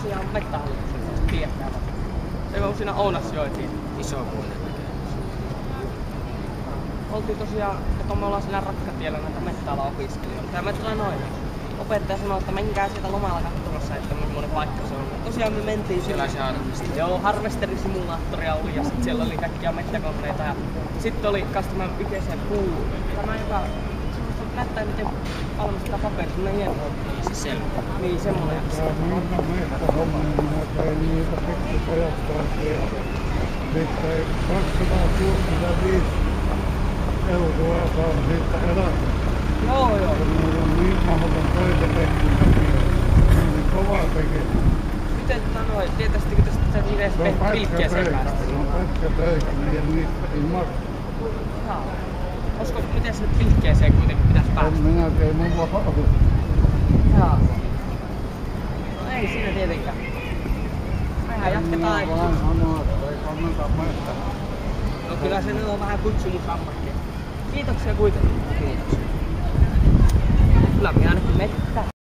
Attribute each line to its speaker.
Speaker 1: tosiaan Mettähallituksen tietää. Se on siinä Ounasjoeltiin.
Speaker 2: Iso puoli.
Speaker 1: Oltiin tosiaan, että me ollaan siinä Rakkatiellä näitä mettäalan opiskelijoita. Ja me tulee noin. Opettaja sanoi, että menkää sieltä lomalla katsomassa, että millainen paikka se on. Tosiaan me mentiin siellä.
Speaker 2: Se harvesteri.
Speaker 1: Joo, harvesterisimulaattoria oli ja sit siellä oli kaikkia mettäkoneita. Ja sitten oli kans tämä Ykesen puu. Tämä joka näyttää miten valmistaa paperi, semmonen hieno.
Speaker 2: Se selvä.
Speaker 1: Niin, semmonen.
Speaker 3: Tää on niitä mettähommia, ei niitä pikkupajattaa siellä. Sitten 265 euroa saa siitä elästä.
Speaker 1: Joo.
Speaker 3: Mulla on niin mahdoton töitä tehty, niin kova tekee.
Speaker 1: Miten noin, tietäisittekö tästä niistä pilkkiäseen päästä?
Speaker 3: Se on pätkä töitä, niin niistä ei maksa.
Speaker 1: Jaa. Olisiko, miten se pilkkiäseen kuitenkin pitäisi päästä?
Speaker 3: Minä tein mulla halu.
Speaker 1: Jaa. No ei siinä tietenkään. Mehän jatketaan.
Speaker 3: Minä vaan sanoa, että ei kannata mennä.
Speaker 1: No kyllä se nyt on vähän kutsumusammattia. Kiitoksia kuitenkin.
Speaker 2: Kiitos.
Speaker 1: Kyllä minä ainakin mettään.